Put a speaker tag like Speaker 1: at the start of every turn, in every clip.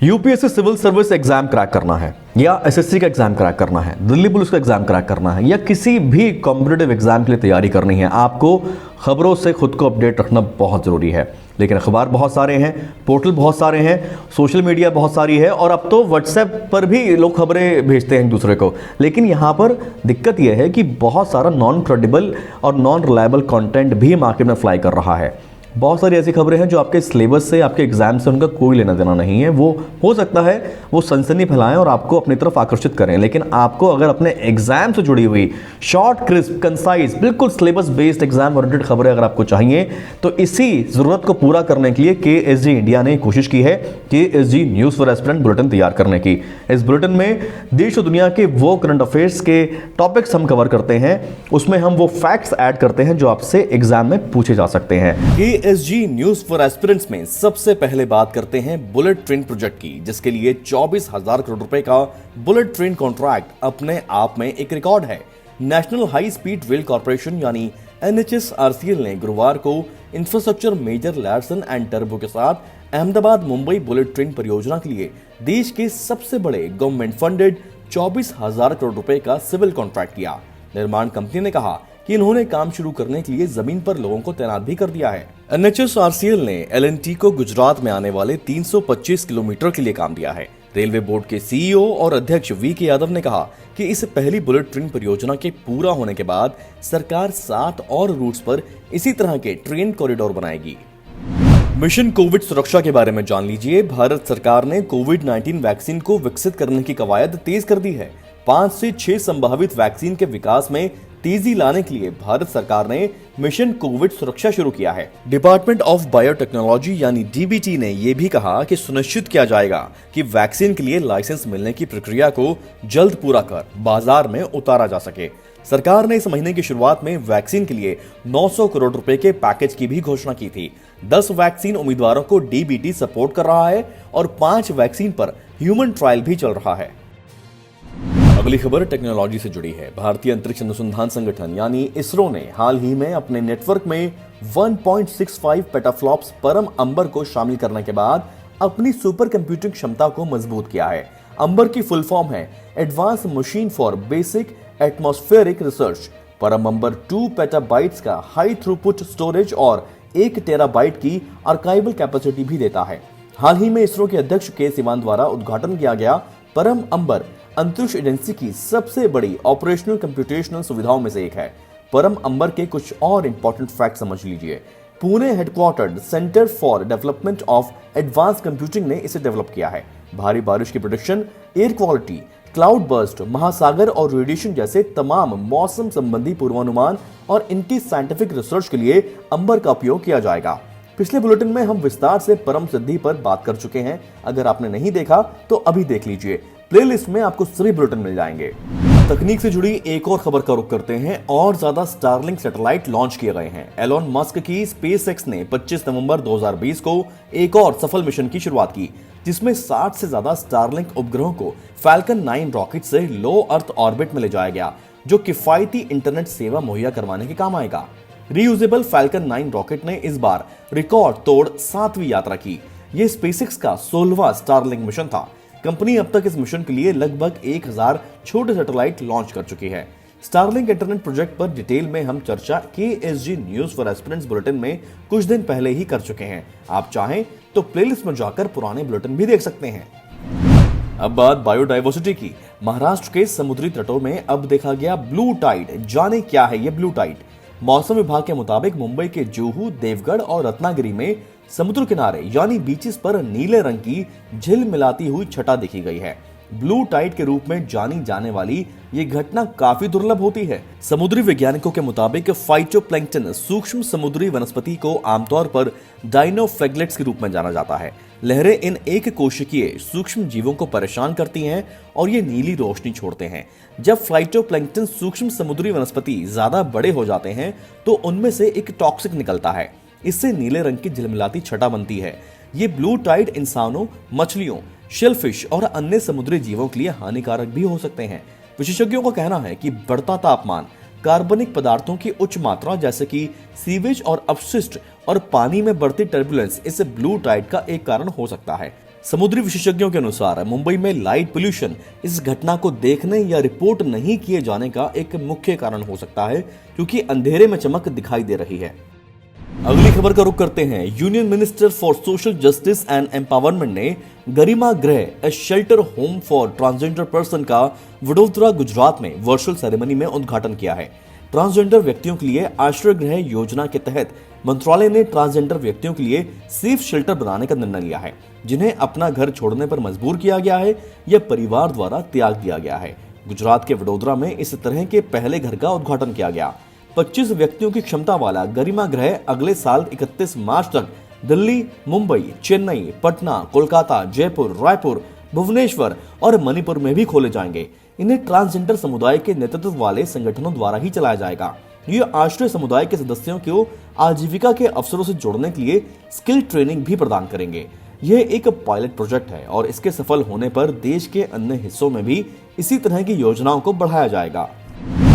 Speaker 1: UPSC civil service exam crack करना है या एसएससी का एग्जाम क्रैक करना है, दिल्ली पुलिस का एग्जाम क्रैक करना है या किसी भी कॉम्पिटिटिव एग्जाम के लिए तैयारी करनी है, आपको खबरों से खुद को अपडेट रखना बहुत ज़रूरी है। लेकिन अखबार बहुत सारे हैं, पोर्टल बहुत सारे हैं, सोशल मीडिया बहुत सारी है और अब तो व्हाट्सएप पर भी लोग खबरें भेजते हैं एक दूसरे को। लेकिन यहाँ पर दिक्कत यह है कि बहुत सारा नॉन क्रेडिबल और नॉन रिलायबल कंटेंट भी मार्केट में फ्लाई कर रहा है। बहुत सारी ऐसी खबरें हैं जो आपके सिलेबस से, आपके एग्जाम से उनका कोई लेना देना नहीं है। वो हो सकता है वो सनसनी फैलाएं और आपको अपनी तरफ आकर्षित करें, लेकिन आपको अगर अपने एग्जाम से जुड़ी हुई शॉर्ट, क्रिस्प, कंसाइज, बिल्कुल सिलेबस बेस्ड एग्जाम ओरिएंटेड खबरें अगर आपको चाहिए तो इसी जरूरत को पूरा करने के लिए केएसजी इंडिया ने कोशिश की है केएसजी न्यूज फॉर एस्पिरेंट बुलेटिन तैयार करने की। इस बुलेटिन में देश और दुनिया के वो करंट अफेयर्स के टॉपिक्स हम कवर करते हैं, उसमें हम वो फैक्ट्स ऐड करते हैं जो आपसे एग्जाम में पूछे जा सकते हैं।
Speaker 2: केएसजी न्यूज फॉर एस्पिरेंट्स में सबसे पहले बात करते हैं बुलेट ट्रेन प्रोजेक्ट की, जिसके लिए 24,000 करोड़ रुपए का बुलेट ट्रेन कॉन्ट्रैक्ट अपने आप में एक रिकॉर्ड है। National high speed rail corporation यानी एनएचएसआरसीएल ने गुरुवार को इंफ्रास्ट्रक्चर मेजर लार्सन एंड टर्बो के साथ अहमदाबाद मुंबई बुलेट ट्रेन परियोजना के लिए देश के सबसे बड़े गवर्नमेंट फंडेड 24,000 करोड़ रुपए का सिविल कॉन्ट्रैक्ट किया। निर्माण कंपनी ने कहा कि इन्होंने काम शुरू करने के लिए जमीन पर लोगों को तैनात भी कर दिया है। एनएचएसआरसीएल ने एलएनटी को गुजरात में आने वाले 325 किलोमीटर के लिए काम दिया है। रेलवे बोर्ड के सीईओ और अध्यक्ष वीके यादव ने कहा कि इस पहली बुलेट ट्रेन परियोजना के पूरा होने के बाद सरकार 7 और रूट्स पर इसी तरह के ट्रेन कॉरिडोर बनाएगी। मिशन कोविड सुरक्षा के बारे में जान लीजिए। भारत सरकार ने कोविड-19 वैक्सीन को विकसित करने की कवायद तेज कर दी है। 5 से 6 संभावित वैक्सीन के विकास में तेजी लाने के लिए भारत सरकार ने मिशन कोविड सुरक्षा शुरू किया है। डिपार्टमेंट ऑफ बायोटेक्नोलॉजी यानी डीबीटी ने यह भी कहा कि सुनिश्चित किया जाएगा कि वैक्सीन के लिए लाइसेंस मिलने की प्रक्रिया को जल्द पूरा कर बाजार में उतारा जा सके। सरकार ने इस महीने की शुरुआत में वैक्सीन के लिए 900 करोड़ रुपए के पैकेज की भी घोषणा की थी। 10 वैक्सीन उम्मीदवारों को डीबीटी सपोर्ट कर रहा है और 5 वैक्सीन पर ह्यूमन ट्रायल भी चल रहा है। अगली खबर टेक्नोलॉजी से जुड़ी है। भारतीय अंतरिक्ष अनुसंधान संगठन यानी इसरो ने हाल ही में अपने नेटवर्क में 1.65 पेटाफ्लॉप्स परम अंबर को शामिल करने के बाद अपनी सुपर कंप्यूटिंग क्षमता को मजबूत किया है। अंबर की फुल फॉर्म है advance machine for basic atmospheric research. परम अंबर 2 पेटाबाइट्स का हाई थ्रूपुट स्टोरेज और 1 टेराबाइट की आर्काइवल कैपेसिटी भी देता है। हाल ही में इसरो के अध्यक्ष के सिवान द्वारा उद्घाटन किया गया परम अंबर अंतरिक्ष एजेंसी की सबसे बड़ी ऑपरेशनल कंप्यूटेशनल सुविधाओं में से एक है। परम अंबर के कुछ और इंपॉर्टेंट फैक्ट समझ लीजिए। Pune headquartered centre for development of advance computing ने इसे डेवलप किया है। भारी बारिश की prediction, air quality, cloud burst, महासागर और रेडिएशन जैसे तमाम मौसम संबंधी पूर्वानुमान और इनकी साइंटिफिक रिसर्च के लिए अंबर का उपयोग किया जाएगा। पिछले बुलेटिन में हम विस्तार से परम सिद्धि पर बात कर चुके हैं। अगर आपने नहीं देखा तो अभी देख लीजिए, प्लेलिस्ट में आपको सभी बुलेटिन मिल जाएंगे। तकनीक से जुड़ी एक और खबर का रुख करते हैं। और ज्यादा स्टारलिंक सैटेलाइट लॉन्च किए गए हैं। एलोन मस्क की स्पेसएक्स ने 25 नवंबर 2020 को एक और सफल मिशन की शुरुआत की, जिसमें 60 से ज्यादा स्टारलिंक उपग्रहों को फैल्कन 9 रॉकेट से लो अर्थ ऑर्बिट में ले जाया गया, जो किफायती इंटरनेट सेवा मुहैया करवाने के काम आएगा। रीयूजेबल फैल्कन 9 रॉकेट ने इस बार रिकॉर्ड तोड़ 7वीं यात्रा की। यह स्पेसएक्स का 16वां स्टारलिंक मिशन था। कंपनी अब तक इस मिशन के लिए लगभग 1000 छोटे सैटेलाइट लॉन्च कर चुकी है। स्टारलिंक इंटरनेट प्रोजेक्ट पर डिटेल में हम चर्चा केएसजी न्यूज फॉर एस्पिरेंट्स बुलेटिन में कुछ दिन पहले ही कर चुके हैं। आप चाहें तो प्लेलिस्ट में जाकर पुराने बुलेटिन भी देख सकते हैं। अब बात बायोडायवर्सिटी की। महाराष्ट्र के समुद्री तटों में अब देखा गया ब्लू टाइड। जाने क्या है ये ब्लू टाइड। मौसम विभाग के मुताबिक मुंबई के जुहू, देवगढ़ और रत्नागिरी में समुद्र किनारे यानी बीचेस पर नीले रंग की झिलमिलाती हुई छटा देखी गई है। ब्लू टाइड के रूप में जानी जाने वाली ये घटना काफी दुर्लभ होती है। समुद्री वैज्ञानिकों के मुताबिक फाइटोप्लैंक्टन सूक्ष्म समुद्री वनस्पति को आमतौर पर डायनोफ्लैगेलेट्स के रूप में जाना जाता है। लहरें इन एक कोशिकीय सूक्ष्म जीवों को परेशान करती हैं और ये नीली रोशनी छोड़ते हैं। जब फाइटोप्लैंक्टन सूक्ष्म समुद्री वनस्पति ज्यादा बड़े हो जाते हैं तो उनमें से एक टॉक्सिक निकलता है। इससे नीले रंग की झिलमिलाती छटा बनती है। ये ब्लू टाइड इंसानों, मछलियों, शेलफिश और अन्य समुद्री जीवों के लिए हानिकारक भी हो सकते हैं। विशेषज्ञों का कहना है कि बढ़ता तापमान, कार्बनिक पदार्थों की उच्च मात्रा जैसे कि सीवेज और अपशिष्ट और पानी में बढ़ती टर्बुलेंस इस ब्लू टाइड का एक कारण हो सकता है। समुद्री विशेषज्ञों के अनुसार मुंबई में लाइट पोल्यूशन इस घटना को देखने या रिपोर्ट नहीं किए जाने का एक मुख्य कारण हो सकता है, क्योंकि अंधेरे में चमक दिखाई दे रही है। अगली खबर का रुख करते हैं। Union minister for social justice and empowerment ने Garima Greh a shelter home for transgender person का वडोदरा गुजरात में वर्चुअल सेरेमनी में उद्घाटन किया है। ट्रांसजेंडर व्यक्तियों के लिए आश्रय गृह योजना के तहत मंत्रालय ने ट्रांसजेंडर व्यक्तियों के लिए सेफ शेल्टर बनाने का निर्णय लिया है, जिन्हें अपना घर छोड़ने पर मजबूर किया गया है या परिवार द्वारा त्याग दिया गया है। गुजरात के वडोदरा में इस तरह के पहले घर का उद्घाटन किया गया। 25 व्यक्तियों की क्षमता वाला गरिमा गृह अगले साल 31 मार्च तक दिल्ली, मुंबई, चेन्नई, पटना, कोलकाता, जयपुर, रायपुर, भुवनेश्वर और मणिपुर में भी खोले जाएंगे। इन्हें ट्रांसजेंडर समुदाय के नेतृत्व वाले संगठनों द्वारा ही चलाया जाएगा। ये आश्रय समुदाय के सदस्यों को आजीविका के अवसरों से जोड़ने के लिए स्किल ट्रेनिंग भी प्रदान करेंगे। यह एक पायलट प्रोजेक्ट है और इसके सफल होने पर देश के अन्य हिस्सों में भी इसी तरह की योजनाओं को बढ़ाया जाएगा।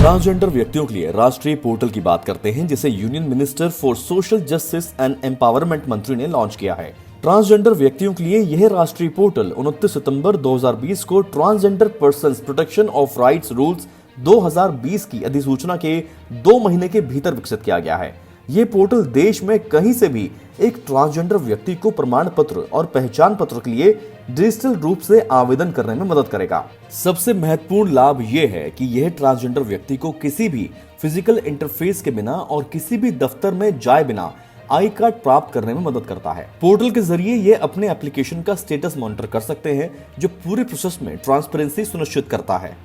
Speaker 2: ट्रांसजेंडर व्यक्तियों के लिए राष्ट्रीय पोर्टल की बात करते हैं, जिसे union minister for social justice and empowerment मंत्री ने लॉन्च किया है। ट्रांसजेंडर व्यक्तियों के लिए यह राष्ट्रीय पोर्टल 29 सितंबर 2020 को transgender persons protection of rights rules 2020 की अधिसूचना के 2 महीने के भीतर विकसित किया गया है। ये पोर्टल देश में कहीं से भी एक ट्रांसजेंडर व्यक्ति को प्रमाण पत्र और पहचान पत्र के लिए डिजिटल रूप से आवेदन करने में मदद करेगा। सबसे महत्वपूर्ण लाभ यह है कि यह ट्रांसजेंडर व्यक्ति को किसी भी फिजिकल इंटरफेस के बिना और किसी भी दफ्तर में जाए बिना आई कार्ड प्राप्त करने में मदद करता है। पोर्टल के जरिए ये अपने एप्लीकेशन का स्टेटस मॉनिटर कर सकते हैं, जो पूरे प्रोसेस में ट्रांसपेरेंसी सुनिश्चित करता है।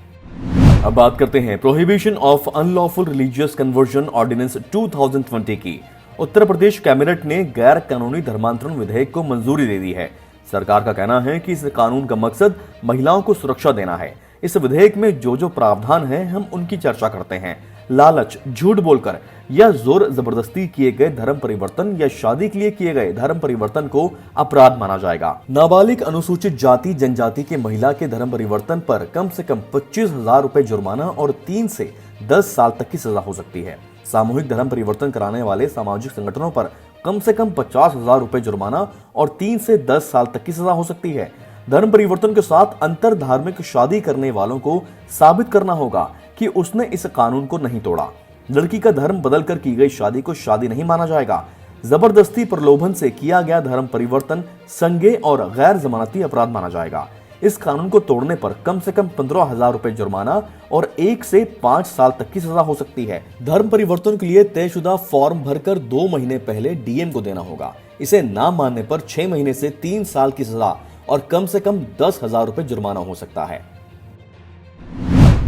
Speaker 2: अब बात करते हैं prohibition of unlawful religious conversion ordinance 2020 की। उत्तर प्रदेश कैबिनेट ने गैर कानूनी धर्मांतरण विधेयक को मंजूरी दे दी है। सरकार का कहना है कि इस कानून का मकसद महिलाओं को सुरक्षा देना है। इस विधेयक में जो प्रावधान है, हम उनकी चर्चा करते हैं। लालच, झूठ बोलकर या जोर जबरदस्ती किए गए धर्म परिवर्तन या शादी के लिए किए गए धर्म परिवर्तन को अपराध माना जाएगा। नाबालिग अनुसूचित जाति जनजाति के महिला के धर्म परिवर्तन पर कम से कम 25,000 रुपए जुर्माना और 3 से 10 साल तक की सजा हो सकती है। सामूहिक धर्म परिवर्तन कराने वाले सामाजिक संगठनों पर कम से कम 50,000 रुपए जुर्माना और 3 से 10 साल तक की सजा हो सकती है। धर्म परिवर्तन के साथ अंतर धार्मिक शादी करने वालों को साबित करना होगा कि उसने इस कानून को नहीं तोड़ा। लड़की का धर्म बदलकर की गई शादी को शादी नहीं माना जाएगा। जबरदस्ती प्रलोभन से किया गया धर्म परिवर्तन संज्ञेय और गैर जमानती अपराध माना जाएगा। इस कानून को तोड़ने पर कम से कम 15,000 रुपए जुर्माना और 1 से 5 साल तक की सजा हो सकती है। धर्म परिवर्तन के लिए तयशुदा फॉर्म भरकर 2 महीने पहले डीएम को देना होगा। इसे ना मानने पर 6 महीने से 3 साल की सजा और कम से कम 10,000 रुपए जुर्माना हो सकता है।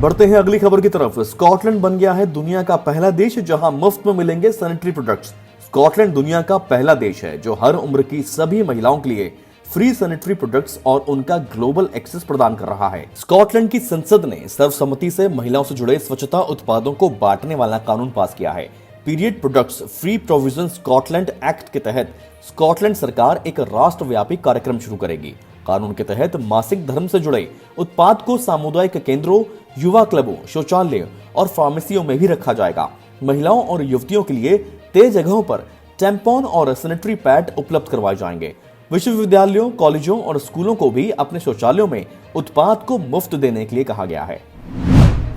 Speaker 2: बढ़ते हैं अगली खबर की तरफ। स्कॉटलैंड बन गया है दुनिया का पहला देश जहां मुफ्त में मिलेंगे सैनिटरी प्रोडक्ट्स। स्कॉटलैंड दुनिया का पहला देश है जो हर उम्र की सभी महिलाओं के लिए फ्री सैनिटरी प्रोडक्ट्स और उनका ग्लोबल एक्सेस प्रदान कर रहा है। स्कॉटलैंड की संसद ने सर्वसम्मति से महिलाओं से जुड़े स्वच्छता उत्पादों को बांटने वाला कानून पास किया है। Period products free provision Scotland act के तहत स्कॉटलैंड सरकार एक राष्ट्रव्यापी कार्यक्रम शुरू करेगी। कानून के तहत मासिक धर्म से जुड़े उत्पाद को सामुदायिक केंद्रों, युवा क्लबों, शौचालय और फार्मेसियों में भी रखा जाएगा। महिलाओं और युवतियों के लिए तय जगहों पर टैम्पॉन और सैनिटरी पैड उपलब्ध करवाए जाएंगे। विश्वविद्यालयों, कॉलेजों और स्कूलों को भी अपने शौचालयों में उत्पाद को मुफ्त देने के लिए कहा गया है।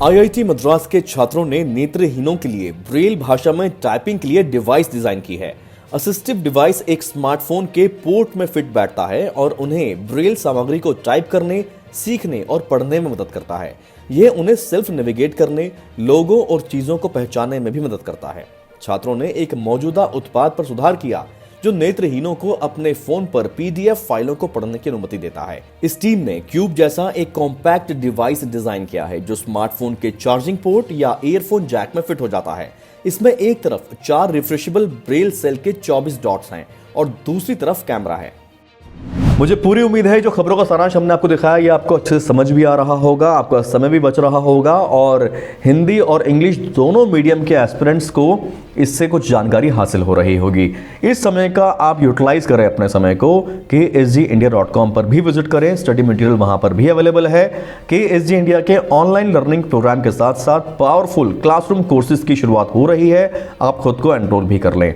Speaker 2: आईआईटी मद्रास के छात्रों ने नेत्रहीनों के लिए ब्रेल भाषा में टाइपिंग के लिए डिवाइस डिजाइन की है। असिस्टिव डिवाइस एक स्मार्टफोन के पोर्ट में फिट बैठता है और उन्हें ब्रेल सामग्री को टाइप करने, सीखने और पढ़ने में मदद करता है। यह उन्हें सेल्फ नेविगेट करने, लोगों और चीजों को पहचानने में भी मदद करता है। छात्रों ने एक मौजूदा उत्पाद पर सुधार किया जो नेत्रहीनों को अपने फोन पर पीडीएफ फाइलों को पढ़ने की अनुमति देता है। इस टीम ने क्यूब जैसा एक कॉम्पैक्ट डिवाइस डिजाइन किया है जो स्मार्टफोन के चार्जिंग पोर्ट या ईयरफोन जैक में फिट हो जाता है। इसमें एक तरफ 4 रिफ्रेशेबल ब्रेल सेल के 24 डॉट्स हैं और दूसरी तरफ कैमरा है।
Speaker 1: मुझे पूरी उम्मीद है जो खबरों का सारांश हमने आपको दिखाया ये आपको अच्छे से समझ भी आ रहा होगा, आपका समय भी बच रहा होगा और हिंदी और इंग्लिश दोनों मीडियम के एस्पिरेंट्स को इससे कुछ जानकारी हासिल हो रही होगी। इस समय का आप यूटिलाइज करें अपने समय को। KSGindia.com पर भी विजिट करें, स्टडी मटेरियल वहां पर भी अवेलेबल है। KSG इंडिया के ऑनलाइन लर्निंग प्रोग्राम के साथ साथ पावरफुल क्लासरूम कोर्सेज की शुरुआत हो रही है, आप खुद को एनरोल भी कर लें।